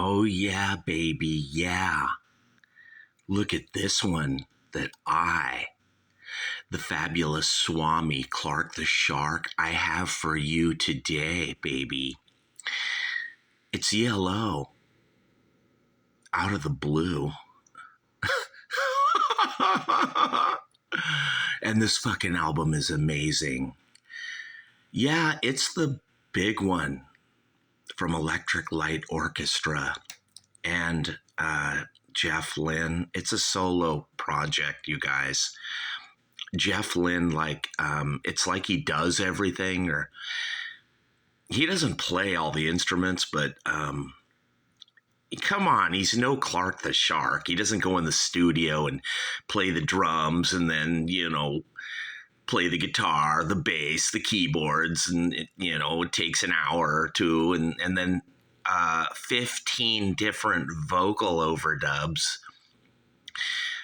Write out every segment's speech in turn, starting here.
Oh, yeah, baby, yeah. Look at this one that the fabulous Swami Clark the Shark, I have for you today, baby. It's ELO, Out of the Blue. And this fucking album is amazing. Yeah, it's the big one from Electric Light Orchestra and Jeff Lynne. It's a solo project, you guys. Jeff Lynne, it's like he does everything, or he doesn't play all the instruments, but come on, he's no Clark the Shark. He doesn't go in the studio and play the drums and then, play the guitar, the bass, the keyboards, and it takes an hour or two, and then 15 different vocal overdubs.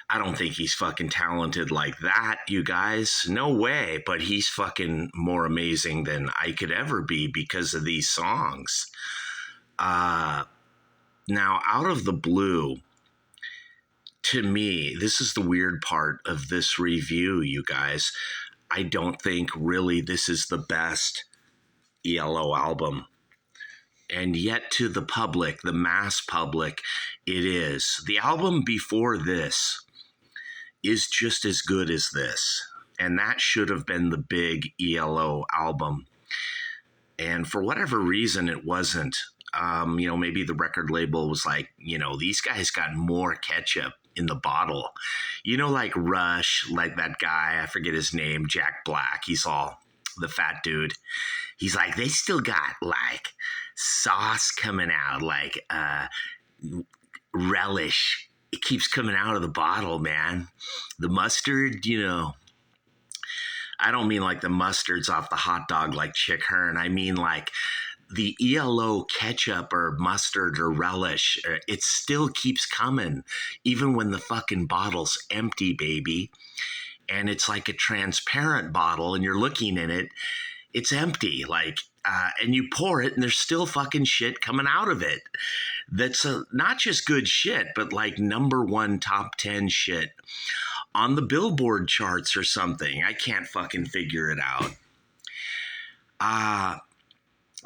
I don't think he's fucking talented like that, you guys. No way. But he's fucking more amazing than I could ever be because of these songs. Now, Out of the Blue, to me, this is the weird part of this review, you guys. I don't think really this is the best ELO album. And yet to the public, the mass public, it is. The album before this is just as good as this. And that should have been the big ELO album. And for whatever reason, it wasn't. Maybe the record label was like, these guys got more ketchup in the bottle. Like Rush, like that guy, I forget his name, Jack Black. He's all the fat dude. He's like, they still got like sauce coming out, like relish. It keeps coming out of the bottle, man. The mustard, I don't mean like the mustards off the hot dog like Chick Hearn. I mean like the ELO ketchup or mustard or relish. It still keeps coming, even when the fucking bottle's empty, baby. And it's like a transparent bottle and you're looking in it. It's empty, and you pour it and there's still fucking shit coming out of it. That's not just good shit, but like number one top 10 shit on the Billboard charts or something. I can't fucking figure it out.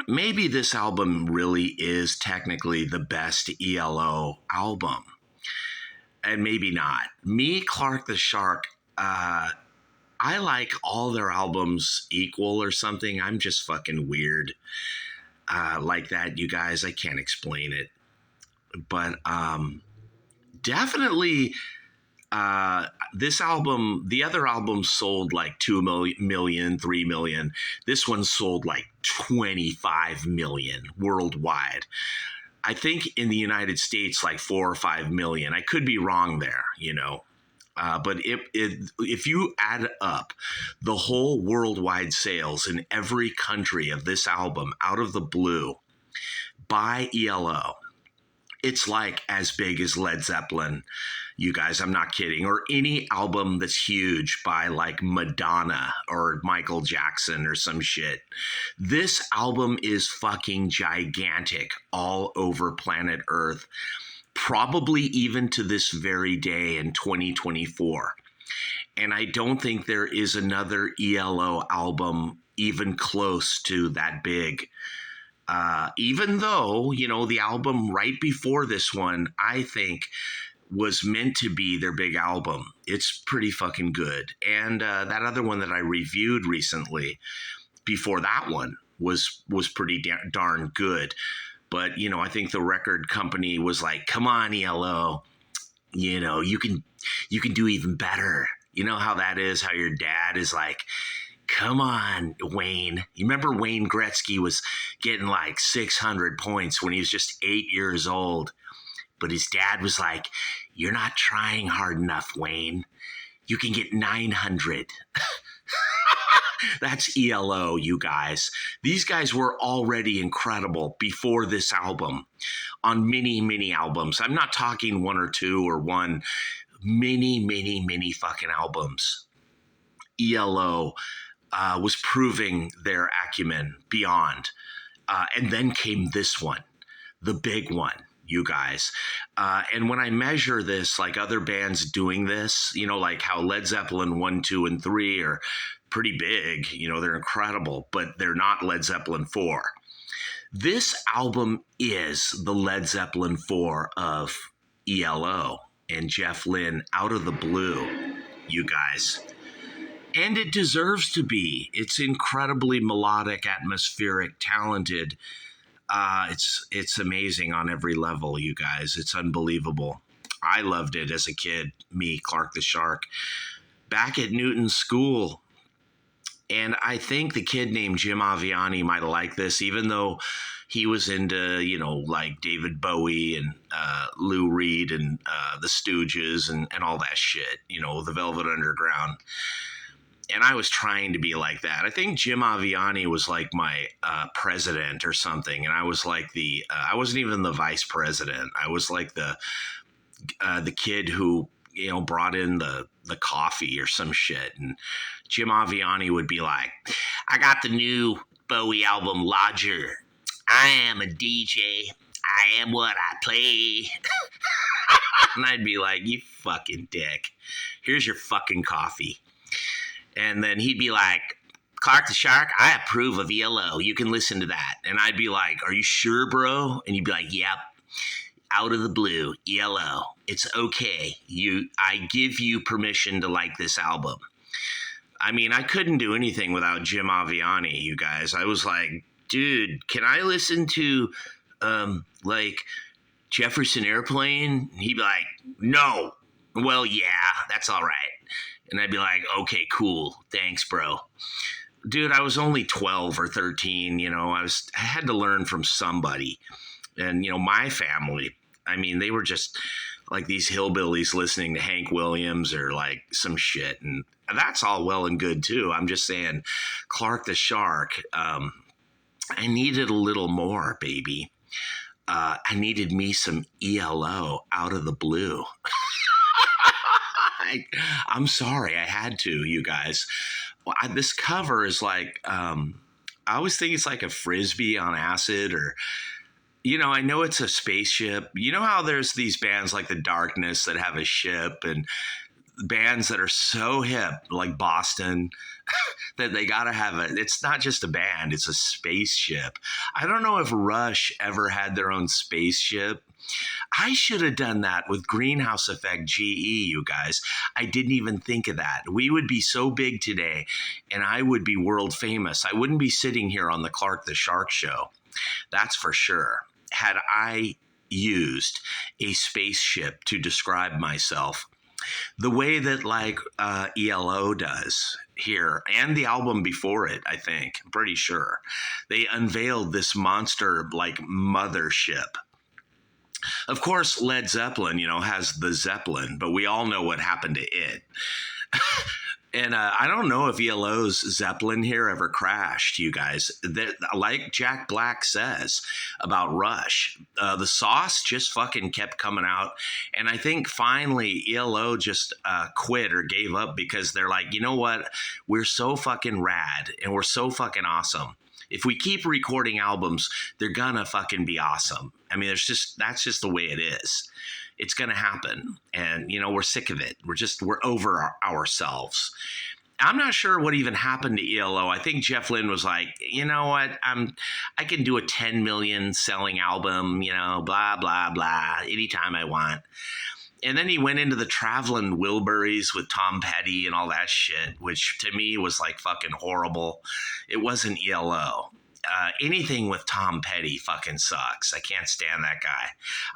Maybe this album really is technically the best ELO album. And maybe not. Me, Clark the Shark, I like all their albums equal or something. I'm just fucking weird like that, you guys. I can't explain it. But definitely this album, the other albums sold like 2 million, 3 million. This one sold like 25 million worldwide. I think in the United States, like 4 or 5 million. I could be wrong there, but if you add up the whole worldwide sales in every country of this album, Out of the Blue, by ELO, it's like as big as Led Zeppelin, you guys, I'm not kidding, or any album that's huge by like Madonna or Michael Jackson or some shit. This album is fucking gigantic all over planet Earth. Probably even to this very day in 2024. And I don't think there is another ELO album even close to that big. Even though, the album right before this one, I think, was meant to be their big album. It's pretty fucking good. And that other one that I reviewed recently before that one was pretty darn good. But, I think the record company was like, come on, ELO, you can do even better. You know how that is, how your dad is like, come on, Wayne. You remember Wayne Gretzky was getting like 600 points when he was just 8 years old. But his dad was like, you're not trying hard enough, Wayne. You can get 900. That's ELO, you guys. These guys were already incredible before this album on many, many albums. I'm not talking one or two or one. Many, many, many fucking albums. ELO was proving their acumen beyond. And then came this one, the big one. you guys. And when I measure this, like other bands doing this, you know, like how Led Zeppelin 1, 2, and 3 are pretty big, you know, they're incredible, but they're not Led Zeppelin 4. This album is the Led Zeppelin 4 of ELO and Jeff Lynne, Out of the Blue, you guys. And it deserves to be. It's incredibly melodic, atmospheric, talented. It's amazing on every level, you guys. It's unbelievable. I loved it as a kid, me, Clark the Shark, back at Newton School. And I think the kid named Jim Aviani might have liked this, even though he was into, you know, like David Bowie and Lou Reed and the Stooges and all that shit, you know, the Velvet Underground. And I was trying to be like that. I think Jim Aviani was like my president or something. And I was like I wasn't even the vice president. I was like the kid who, you know, brought in the coffee or some shit. And Jim Aviani would be like, I got the new Bowie album, Lodger. I am a DJ. I am what I play. And I'd be like, you fucking dick. Here's your fucking coffee. And then he'd be like, Clark the Shark, I approve of ELO. You can listen to that. And I'd be like, are you sure, bro? And he'd be like, yep. Out of the Blue, ELO. It's okay. I give you permission to like this album. I mean, I couldn't do anything without Jim Aviani, you guys. I was like, dude, can I listen to like Jefferson Airplane? And he'd be like, no. Well, yeah, that's all right. And I'd be like, okay, cool. Thanks, bro. Dude, I was only 12 or 13, you know. I had to learn from somebody. And, you know, my family, I mean, they were just like these hillbillies listening to Hank Williams or like some shit. And that's all well and good, too. I'm just saying, Clark the Shark, I needed a little more, baby. I needed me some ELO, Out of the Blue. I'm sorry, I had to, you guys. This cover is like, I always think it's like a Frisbee on acid, or, you know, I know it's a spaceship. You know how there's these bands like The Darkness that have a ship, and bands that are so hip, like Boston, that they got to have it's not just a band, it's a spaceship. I don't know if Rush ever had their own spaceship. I should have done that with Greenhouse Effect GE, you guys. I didn't even think of that. We would be so big today, and I would be world famous. I wouldn't be sitting here on the Clark the Shark show. That's for sure. Had I used a spaceship to describe myself, the way that like ELO does here, and the album before it, I think, I'm pretty sure, they unveiled this monster like mothership. Of course, Led Zeppelin, you know, has the Zeppelin, but we all know what happened to it. And I don't know if ELO's Zeppelin here ever crashed, you guys. Like Jack Black says about Rush, the sauce just fucking kept coming out. And I think finally ELO just quit or gave up because they're like, you know what? We're so fucking rad and we're so fucking awesome. If we keep recording albums, they're gonna fucking be awesome. I mean, that's just the way it is. It's gonna happen, and you know we're sick of it. We're over ourselves. I'm not sure what even happened to ELO. I think Jeff Lynne was like, you know what, I can do a 10 million selling album, you know, blah blah blah, anytime I want. And then he went into the Traveling Wilburys with Tom Petty and all that shit, which to me was like fucking horrible. It wasn't ELO. Anything with Tom Petty fucking sucks. I can't stand that guy.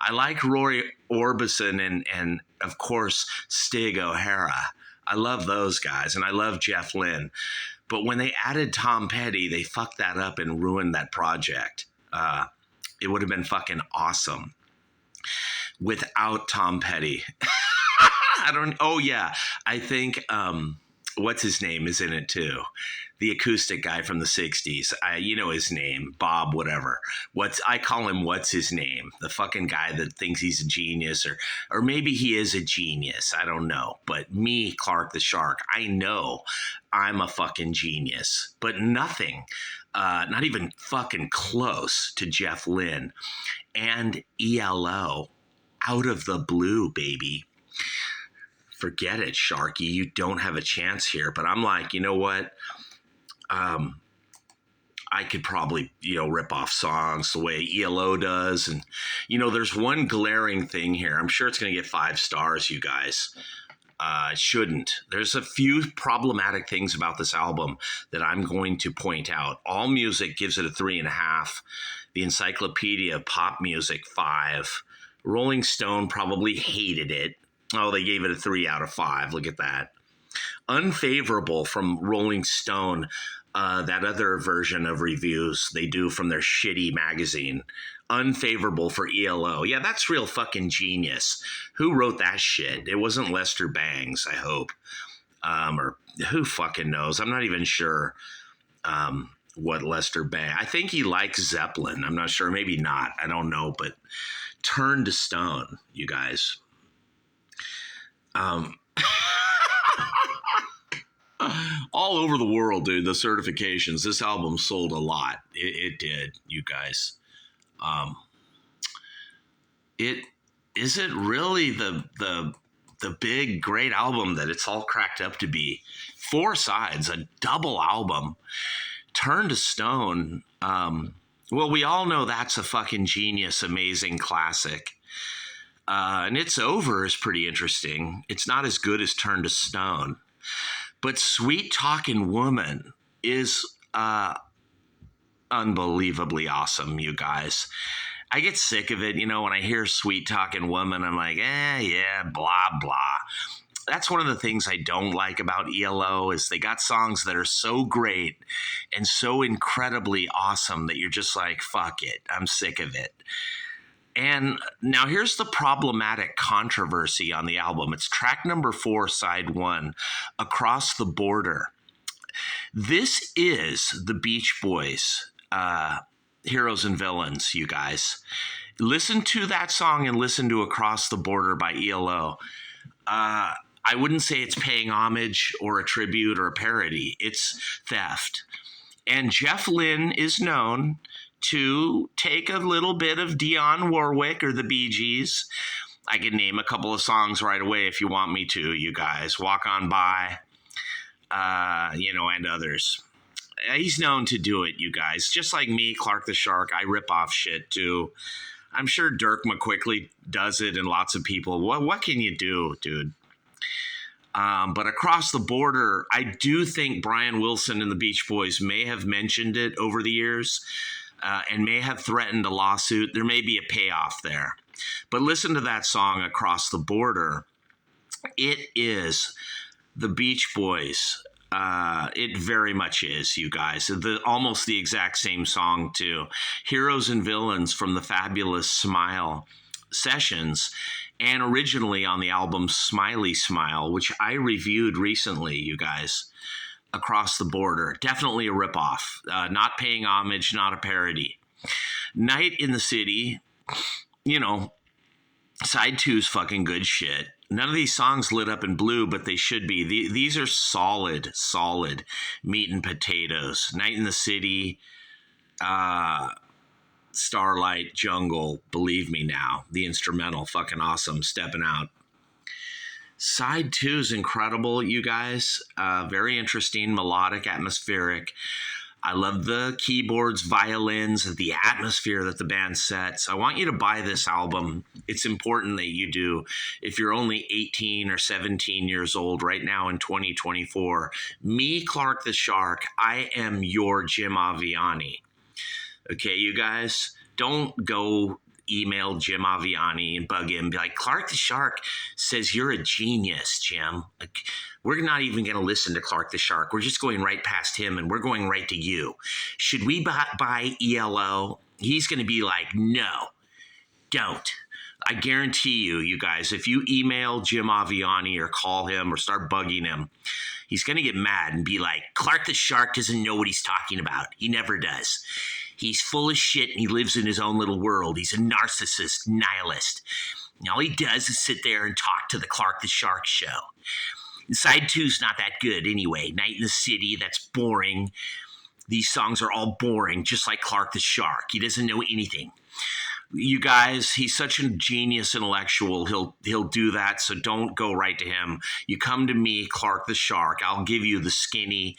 I like Roy Orbison and of course Stig O'Hara. I love those guys, and I love Jeff Lynne. But when they added Tom Petty, they fucked that up and ruined that project. It would have been fucking awesome without Tom Petty. I think what's his name is in it too. The acoustic guy from the 60s. You know his name, Bob whatever. I call him what's his name? The fucking guy that thinks he's a genius, or maybe he is a genius. I don't know. But me, Clark the Shark, I know I'm a fucking genius. But nothing, not even fucking close to Jeff Lynne and ELO. Out of the blue, baby. Forget it, Sharky. You don't have a chance here. But I'm like, you know what? I could probably, rip off songs the way ELO does. And, there's one glaring thing here. I'm sure it's going to get 5 stars, you guys. It shouldn't. There's a few problematic things about this album that I'm going to point out. All Music gives it a 3.5. The Encyclopedia of Pop Music, 5. Rolling Stone probably hated it. Oh, they gave it a 3 out of 5. Look at that. Unfavorable from Rolling Stone, that other version of reviews they do from their shitty magazine. Unfavorable for ELO. Yeah, that's real fucking genius. Who wrote that shit? It wasn't Lester Bangs, I hope. Or who fucking knows? I'm not even sure what Lester Bangs. I think he likes Zeppelin. I'm not sure. Maybe not. I don't know. But Turn to Stone, you guys. All over the world, dude, the certifications. This album sold a lot. It did, you guys. Is it really the big great album that it's all cracked up to be? 4 sides, a double album. Turn to Stone. Well, we all know that's a fucking genius, amazing classic. And It's Over is pretty interesting. It's not as good as Turn to Stone. But Sweet Talking Woman is unbelievably awesome, you guys. I get sick of it, when I hear Sweet Talking Woman, I'm like, yeah, blah, blah. That's one of the things I don't like about ELO is they got songs that are so great and so incredibly awesome that you're just like, fuck it, I'm sick of it. And now here's the problematic controversy on the album. It's track number 4, side 1, Across the Border. This is the Beach Boys, Heroes and Villains, you guys. Listen to that song and listen to Across the Border by ELO. I wouldn't say it's paying homage or a tribute or a parody. It's theft. And Jeff Lynne is known to take a little bit of Dionne Warwick or the Bee Gees. I can name a couple of songs right away if you want me to, you guys. Walk On By, and others. He's known to do it, you guys. Just like me, Clark the Shark, I rip off shit too. I'm sure Dirk McQuickley does it and lots of people. What can you do, dude? But Across the Border, I do think Brian Wilson and the Beach Boys may have mentioned it over the years. And may have threatened a lawsuit. There may be a payoff there. But listen to that song, Across the Border. It is the Beach Boys. It very much is, you guys. Almost the exact same song, too. Heroes and Villains from the Fabulous Smile sessions. And originally on the album Smiley Smile, which I reviewed recently, you guys. Across the Border. Definitely a ripoff. Not paying homage, not a parody. Night in the City, side 2's fucking good shit. None of these songs lit up in blue, but they should be. These are solid meat and potatoes. Night in the City, Starlight, Jungle, Believe Me Now. The instrumental, fucking awesome, Stepping Out. Side 2 is incredible, you guys. Very interesting, melodic, atmospheric. I love the keyboards, violins, the atmosphere that the band sets. I want you to buy this album. It's important that you do. If you're only 18 or 17 years old right now in 2024, me, Clark the Shark, I am your Jim Aviani. Okay, you guys? Don't go email Jim Aviani and bug him and be like, Clark the Shark says you're a genius, Jim. Like, we're not even going to listen to Clark the Shark. We're just going right past him and we're going right to you. Should we buy ELO? He's going to be like, no, don't. I guarantee you, you guys, if you email Jim Aviani or call him or start bugging him, he's going to get mad and be like, Clark the Shark doesn't know what he's talking about. He never does. He's full of shit and he lives in his own little world. He's a narcissist, nihilist. And all he does is sit there and talk to the Clark the Shark show. And side two's not that good anyway. Night in the City, that's boring. These songs are all boring, just like Clark the Shark. He doesn't know anything. You guys, he's such a genius intellectual. He'll do that, so don't go right to him. You come to me, Clark the Shark. I'll give you the skinny.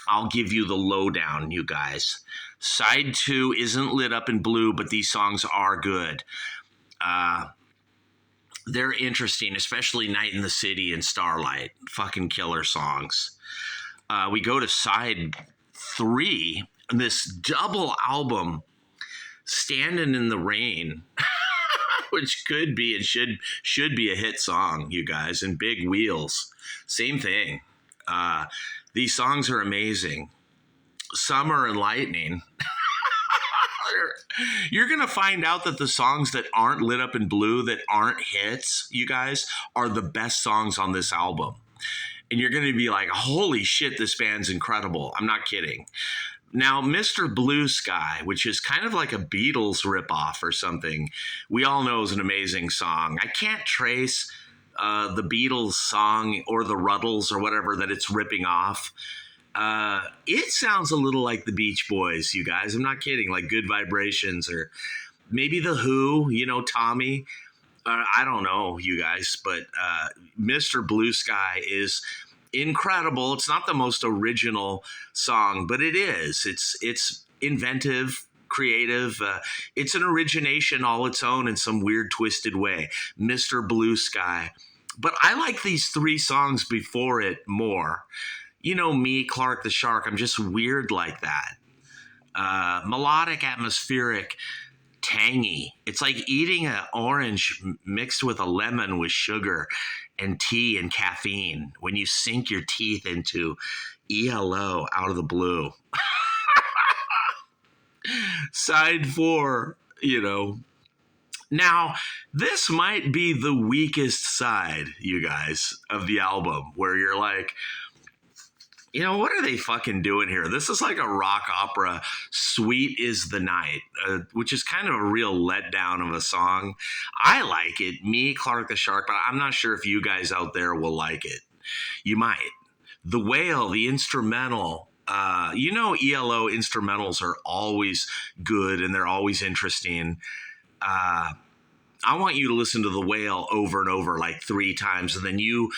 I'll give you the lowdown, you guys. Side 2 isn't lit up in blue, but these songs are good. They're interesting, especially Night in the City and Starlight. Fucking killer songs. We go to side 3, this double album, Standing in the Rain, which could be and should be a hit song, you guys, and Big Wheels. Same thing. These songs are amazing. Summer and Lightning. You're going to find out that the songs that aren't lit up in blue, that aren't hits, you guys, are the best songs on this album. And you're going to be like, holy shit, this band's incredible. I'm not kidding. Now, Mr. Blue Sky, which is kind of like a Beatles ripoff or something, we all know is an amazing song. I can't trace the Beatles song or the Ruddles or whatever that it's ripping off. It sounds a little like the Beach Boys, you guys. I'm not kidding. Like Good Vibrations or maybe The Who, you know, Tommy. I don't know, you guys, but Mr. Blue Sky is incredible. It's not the most original song, but it is. It's inventive, creative. It's an origination all its own in some weird, twisted way. Mr. Blue Sky. But I like these 3 songs before it more. You know me, Clark the Shark. I'm just weird like that. Melodic, atmospheric, tangy. It's like eating an orange mixed with a lemon with sugar and tea and caffeine when you sink your teeth into ELO Out of the Blue. Side 4, you know. Now, this might be the weakest side, you guys, of the album, where you're like, you know, what are they fucking doing here? This is like a rock opera, Sweet is the Night, which is kind of a real letdown of a song. I like it, me, Clark the Shark, but I'm not sure if you guys out there will like it. You might. The Whale, the instrumental, you know, ELO instrumentals are always good and they're always interesting. I want you to listen to The Whale over and over like 3 times, and then you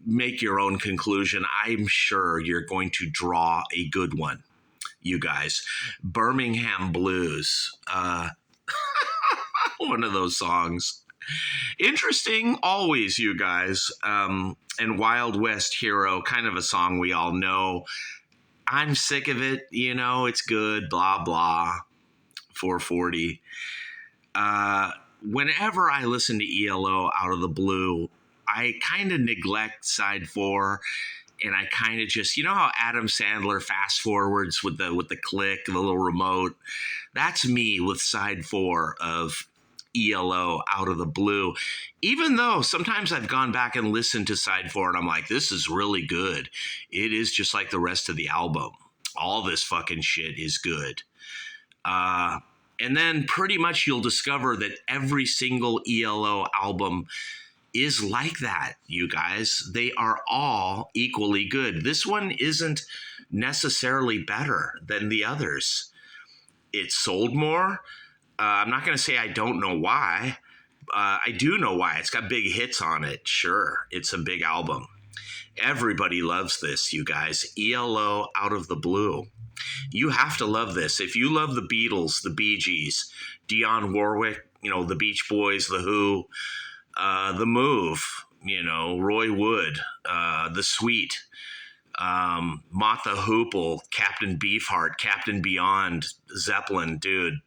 make your own conclusion. I'm sure you're going to draw a good one, you guys. Birmingham Blues. One of those songs. Interesting always, you guys. And Wild West Hero, kind of a song we all know. I'm sick of it, you know, it's good, blah, blah. 440. Whenever I listen to ELO Out of the Blue, I kind of neglect side 4, and I kind of just, you know how Adam Sandler fast forwards with the click, the little remote. That's me with side 4 of ELO Out of the Blue. Even though sometimes I've gone back and listened to side 4, and I'm like, this is really good. It is just like the rest of the album. All this fucking shit is good. And then pretty much you'll discover that every single ELO album is like that, you guys. They are all equally good. This one isn't necessarily better than the others. It sold more. I'm not going to say I don't know why. I do know why. It's got big hits on it. Sure, it's a big album. Everybody loves this, you guys. ELO Out of the Blue. You have to love this. If you love the Beatles, the Bee Gees, Dionne Warwick, you know, the Beach Boys, the Who, the Move, you know, Roy Wood, the Sweet, Martha Hoople, Captain Beefheart, Captain Beyond, Zeppelin, dude,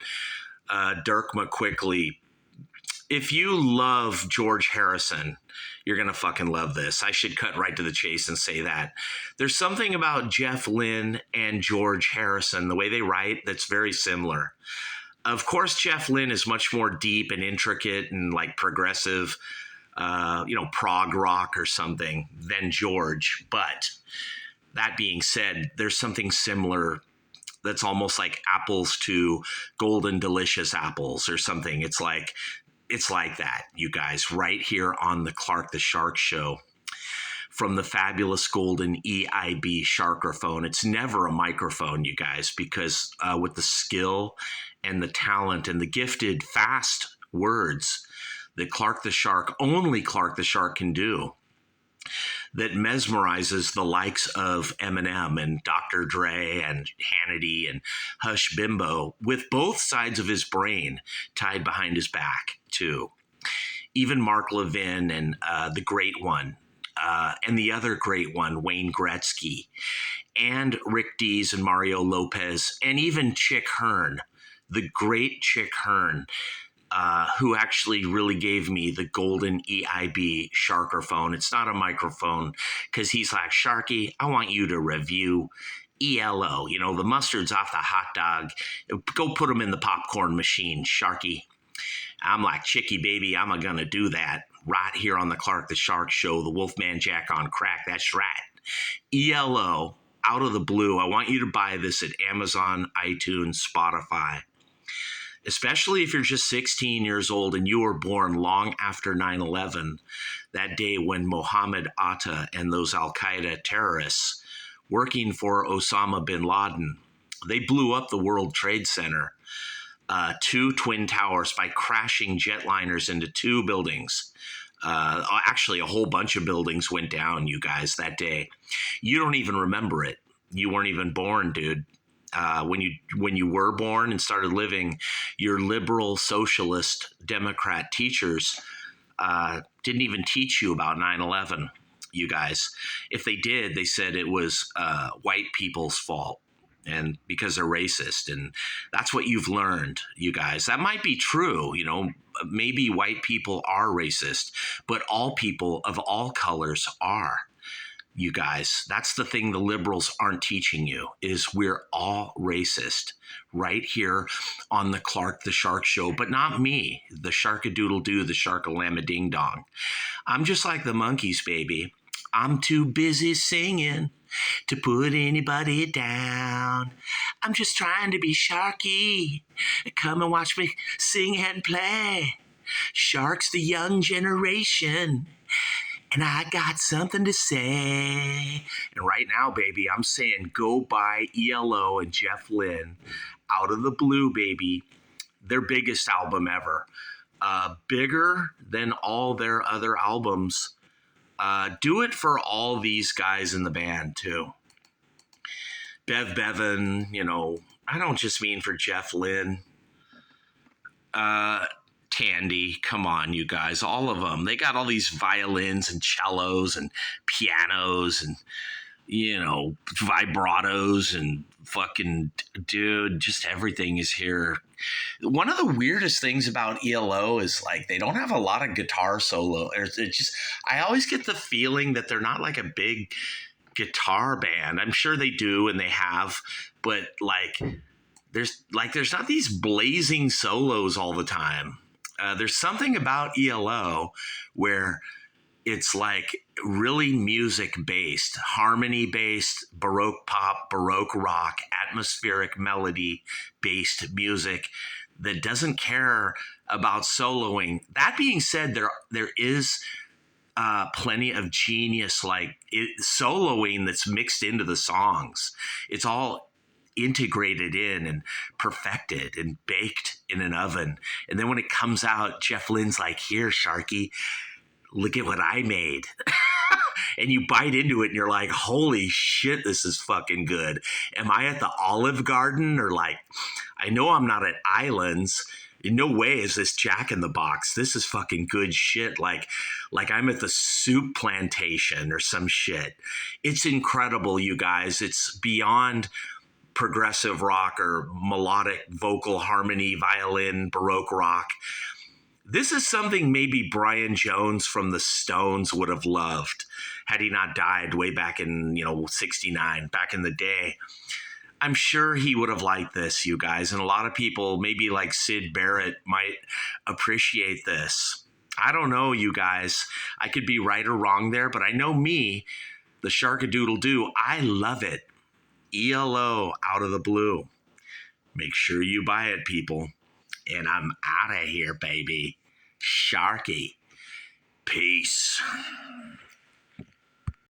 Dirk McQuickley. If you love George Harrison, you're going to fucking love this. I should cut right to the chase and say that. There's something about Jeff Lynne and George Harrison, the way they write, that's very similar. Of course, Jeff Lynne is much more deep and intricate and like progressive, prog rock or something than George. But that being said, there's something similar that's almost like apples to golden delicious apples or something. It's like that, you guys, right here on the Clark the Shark Show from the fabulous golden EIB Sharkerphone. It's never a microphone, you guys, because with the skill and the talent and the gifted fast words that only Clark the Shark can do, that mesmerizes the likes of Eminem and Dr. Dre and Hannity and Hush Bimbo with both sides of his brain tied behind his back, too. Even Mark Levin and the great one, and the other great one, Wayne Gretzky, and Rick Dees and Mario Lopez, and even Chick Hearn, the great Chick Hearn, who actually really gave me the golden EIB Sharkerphone. It's not a microphone because he's like, Sharky, I want you to review ELO. The mustard's off the hot dog. Go put them in the popcorn machine, Sharky. I'm like, Chicky, baby, I'm going to do that right here on the Clark the Shark Show, the Wolfman Jack on crack. That's right. ELO, out of the blue. I want you to buy this at Amazon, iTunes, Spotify. Especially if you're just 16 years old and you were born long after 9/11, that day when Mohammed Atta and those Al-Qaeda terrorists working for Osama bin Laden, they blew up the World Trade Center, 2 twin towers, by crashing jetliners into 2 buildings. Actually, a whole bunch of buildings went down, you guys, that day. You don't even remember it. You weren't even born, dude. When you were born and started living, your liberal, socialist, Democrat teachers didn't even teach you about 9/11, you guys. If they did, they said it was white people's fault, and because they're racist. And that's what you've learned, you guys. That might be true, maybe white people are racist, but all people of all colors are. You guys, that's the thing the liberals aren't teaching you, is we're all racist right here on the Clark the Shark Show, but not me, the Sharkadoodle-Doo, the Sharkalama-Ding-Dong. I'm just like the monkeys, baby. I'm too busy singing to put anybody down. I'm just trying to be Sharky. Come and watch me sing and play. Shark's the young generation. And I got something to say. And right now, baby, I'm saying go buy ELO and Jeff Lynne, Out of the Blue, baby. Their biggest album ever. Bigger than all their other albums. Do it for all these guys in the band, too. Bev Bevan, I don't just mean for Jeff Lynne. Tandy, come on, you guys, all of them. They got all these violins and cellos and pianos and, vibratos and fucking, dude, just everything is here. One of the weirdest things about ELO is like they don't have a lot of guitar solo. I always get the feeling that they're not like a big guitar band. I'm sure they do and they have, but there's not these blazing solos all the time. There's something about ELO where it's like really music based, harmony based, Baroque pop, Baroque rock, atmospheric melody based music that doesn't care about soloing. That being said, there is plenty of genius soloing that's mixed into the songs. It's all integrated in and perfected and baked in an oven. And then when it comes out, Jeff Lynne's like, here, Sharky, look at what I made. And you bite into it and you're like, holy shit, this is fucking good. Am I at the Olive Garden? Or I know I'm not at Islands. In no way is this Jack in the Box. This is fucking good shit. Like I'm at the soup plantation or some shit. It's incredible, you guys. It's beyond progressive rock or melodic vocal harmony, violin, Baroque rock. This is something maybe Brian Jones from the Stones would have loved had he not died way back in, 69, back in the day. I'm sure he would have liked this, you guys. And a lot of people, maybe like Sid Barrett, might appreciate this. I don't know, you guys. I could be right or wrong there, but I know me, the Sharkadoodle-Doo, I love it. ELO, Out of the Blue. Make sure you buy it, people. And I'm out of here, baby. Sharky. Peace.